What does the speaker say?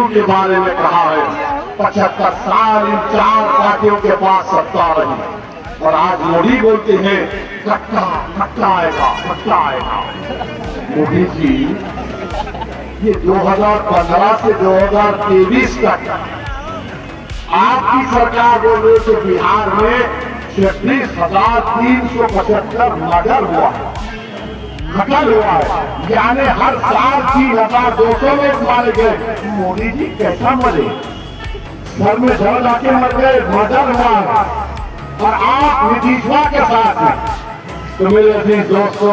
के बारे में कहा है 75 साल इन 4 पार्टियों के पास सत्ता रही और आज मोदी बोलते हैं कट्टा कट्टा आएगा कट्टा आएगा। मोदी जी ये 2015 से 2023 तक आपकी सरकार बोल रही तो बिहार में 36,375 मर्डर हुआ है, कत्ल हुआ है, यानी हर साल 3,200 लोग मारे गए। मोदी जी कैसा मरे? घर में जल जाके मर गए, मर्डर हुआ है और आप नीतीशवा के साथ हैं। तो मेरे अजीज दोस्तों